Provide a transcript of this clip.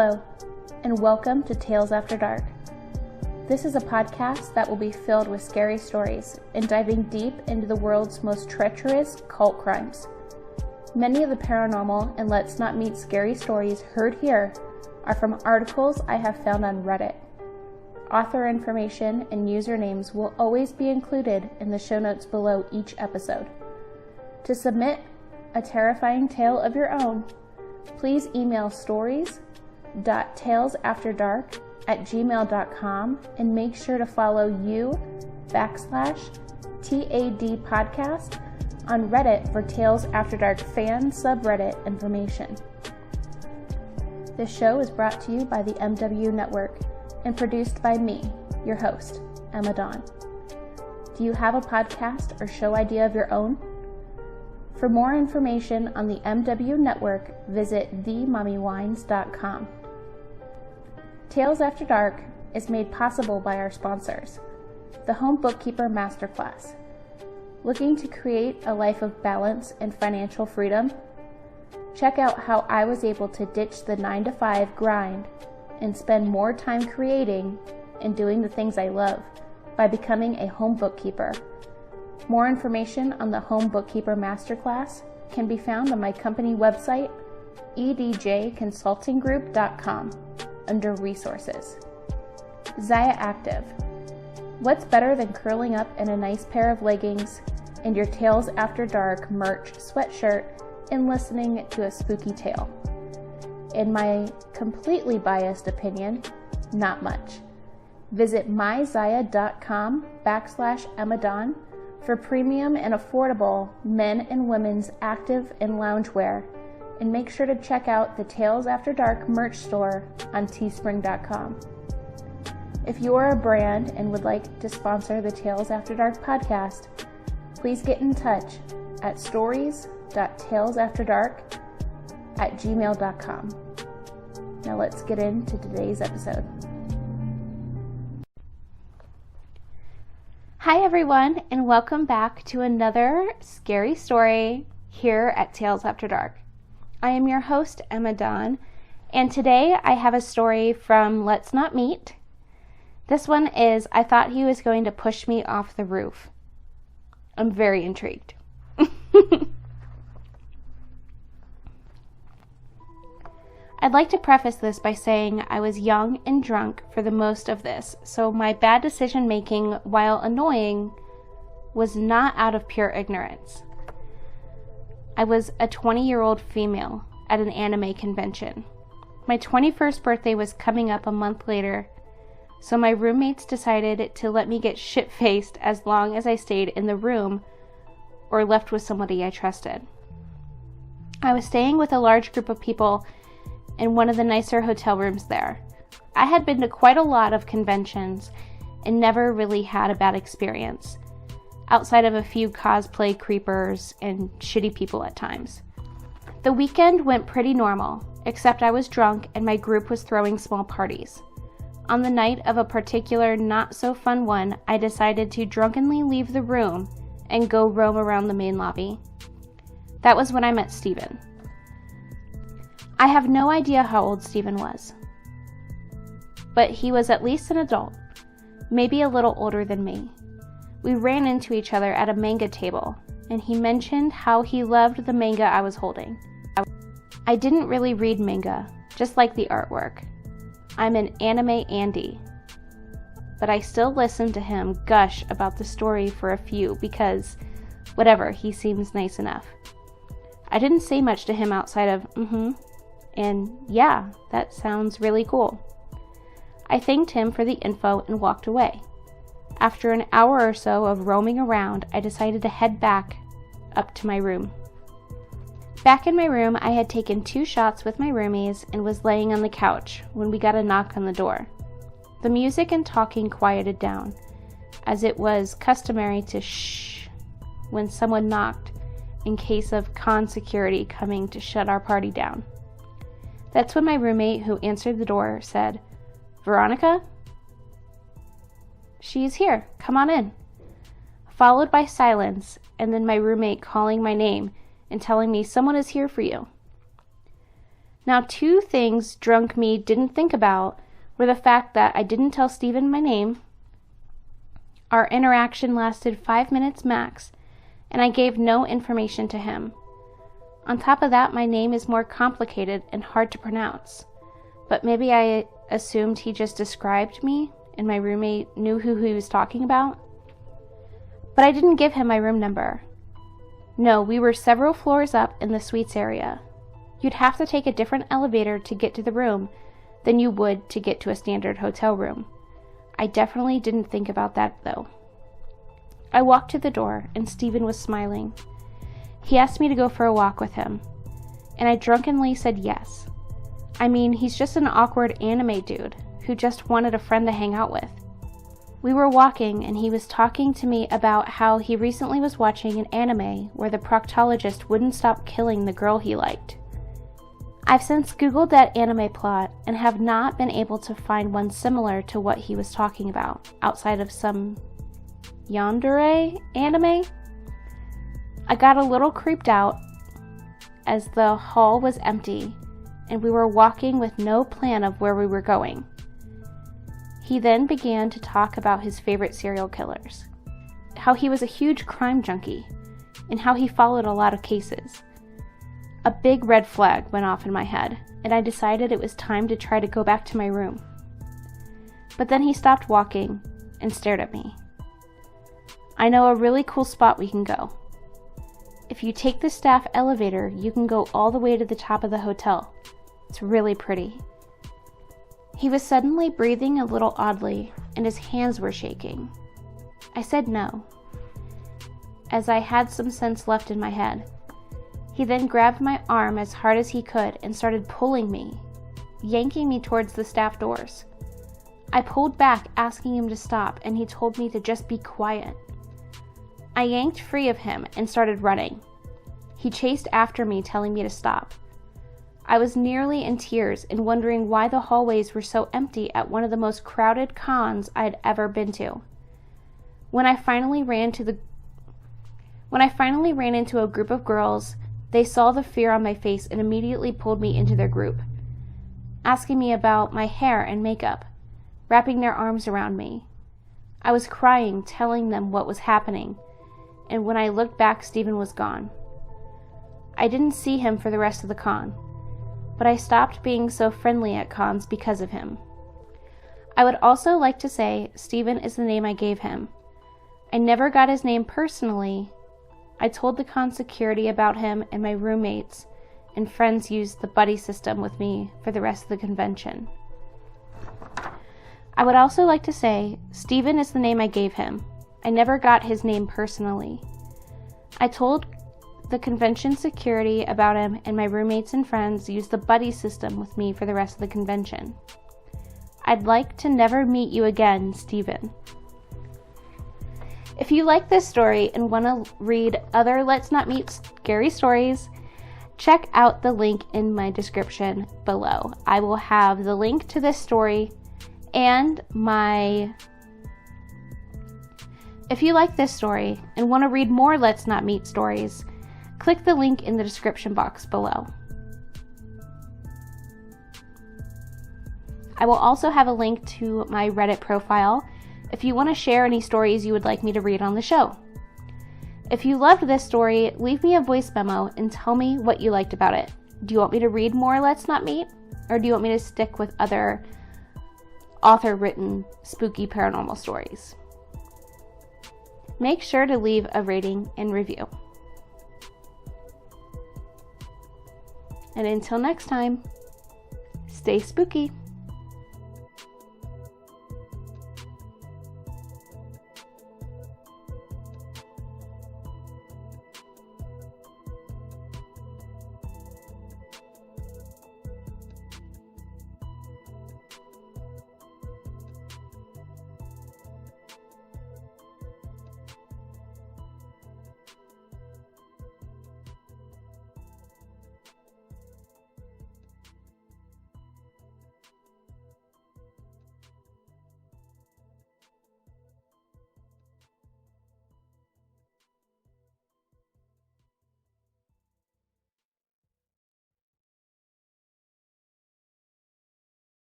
Hello, and welcome to Tales After Dark. This is a podcast that will be filled with scary stories and diving deep into the world's most treacherous cult crimes. Many of the paranormal and let's not meet scary stories heard here are from articles I have found on Reddit. Author information and usernames will always be included in the show notes below each episode. To submit a terrifying tale of your own, please email stories.talesafterdark@gmail.com and make sure to follow /TAD podcast on Reddit for Tales After Dark fan subreddit information. This show is brought to you by the MW Network and produced by me, your host, Emma Dawn. Do you have a podcast or show idea of your own? For more information on the MW Network, visit themommywines.com. Tales After Dark is made possible by our sponsors, the Home Bookkeeper Masterclass. Looking to create a life of balance and financial freedom? Check out how I was able to ditch the 9-to-5 grind and spend more time creating and doing the things I love by becoming a home bookkeeper. More information on the Home Bookkeeper Masterclass can be found on my company website, edjconsultinggroup.com, under Resources. Zaya Active. What's better than curling up in a nice pair of leggings and your Tales After Dark merch sweatshirt and listening to a spooky tale? In my completely biased opinion, not much. Visit myzaya.com/EmmaDawn for premium and affordable men and women's active and loungewear, and make sure to check out the Tales After Dark merch store on teespring.com. If you are a brand and would like to sponsor the Tales After Dark podcast, please get in touch at stories.talesafterdark@gmail.com. Now let's get into today's episode. Hi everyone, and welcome back to another scary story here at Tales After Dark. I am your host, Emma Dawn, and today I have a story from Let's Not Meet. This one is, I thought he was going to push me off the roof. I'm very intrigued. I'd like to preface this by saying I was young and drunk for the most of this, so my bad decision making, while annoying, was not out of pure ignorance. I was a 20-year-old female at an anime convention. My 21st birthday was coming up a month later, so my roommates decided to let me get shit-faced as long as I stayed in the room or left with somebody I trusted. I was staying with a large group of people in one of the nicer hotel rooms there. I had been to quite a lot of conventions and never really had a bad experience, outside of a few cosplay creepers and shitty people at times. The weekend went pretty normal, except I was drunk and my group was throwing small parties. On the night of a particular not-so-fun one, I decided to drunkenly leave the room and go roam around the main lobby. That was when I met Steven. I have no idea how old Steven was, but he was at least an adult, maybe a little older than me. We ran into each other at a manga table, and he mentioned how he loved the manga I was holding. I didn't really read manga, just like the artwork. I'm an anime Andy, but I still listened to him gush about the story for a few because, whatever, he seems nice enough. I didn't say much to him outside of, and yeah, that sounds really cool. I thanked him for the info and walked away. After an hour or so of roaming around, I decided to head back up to my room. Back in my room, I had taken 2 shots with my roomies and was laying on the couch when we got a knock on the door. The music and talking quieted down, as it was customary to shh when someone knocked in case of con security coming to shut our party down. That's when my roommate who answered the door said, "Veronica?" "She's here. Come on in." Followed by silence, and then my roommate calling my name and telling me someone is here for you. Now, 2 things drunk me didn't think about were the fact that I didn't tell Steven my name, our interaction lasted 5 minutes max, and I gave no information to him. On top of that, my name is more complicated and hard to pronounce. But maybe I assumed he just described me and my roommate knew who he was talking about. But I didn't give him my room number. No, we were several floors up in the suites area. You'd have to take a different elevator to get to the room than you would to get to a standard hotel room. I definitely didn't think about that though. I walked to the door and Steven was smiling. He asked me to go for a walk with him, and I drunkenly said yes. I mean, he's just an awkward anime dude who just wanted a friend to hang out with. We were walking and he was talking to me about how he recently was watching an anime where the proctologist wouldn't stop killing the girl he liked. I've since Googled that anime plot and have not been able to find one similar to what he was talking about outside of some yandere anime. I got a little creeped out as the hall was empty and we were walking with no plan of where we were going. He then began to talk about his favorite serial killers, how he was a huge crime junkie, and how he followed a lot of cases. A big red flag went off in my head, and I decided it was time to try to go back to my room. But then he stopped walking and stared at me. I know a really cool spot we can go. If you take the staff elevator, you can go all the way to the top of the hotel. It's really pretty. He was suddenly breathing a little oddly, and his hands were shaking. I said no, as I had some sense left in my head. He then grabbed my arm as hard as he could and started pulling me, yanking me towards the staff doors. I pulled back, asking him to stop, and he told me to just be quiet. I yanked free of him and started running. He chased after me, telling me to stop. I was nearly in tears and wondering why the hallways were so empty at one of the most crowded cons I had ever been to. When I finally ran into a group of girls, they saw the fear on my face and immediately pulled me into their group, asking me about my hair and makeup, wrapping their arms around me. I was crying, telling them what was happening, and when I looked back, Steven was gone. I didn't see him for the rest of the con, but I stopped being so friendly at cons because of him. I would also like to say Steven is the name I gave him. I never got his name personally. I told the con security about him, and my roommates and friends used the buddy system with me for the rest of the convention. I would also like to say Steven is the name I gave him. I never got his name personally. I told the convention security about him, and my roommates and friends used the buddy system with me for the rest of the convention. I'd like to never meet you again, Steven. If you like this story and want to read other Let's Not Meet scary stories, check out the link in my description below. I will have the link to this story and If you like this story and want to read more Let's Not Meet stories, click the link in the description box below. I will also have a link to my Reddit profile if you want to share any stories you would like me to read on the show. If you loved this story, leave me a voice memo and tell me what you liked about it. Do you want me to read more Let's Not Meet? Or do you want me to stick with other author-written spooky paranormal stories? Make sure to leave a rating and review. And until next time, stay spooky.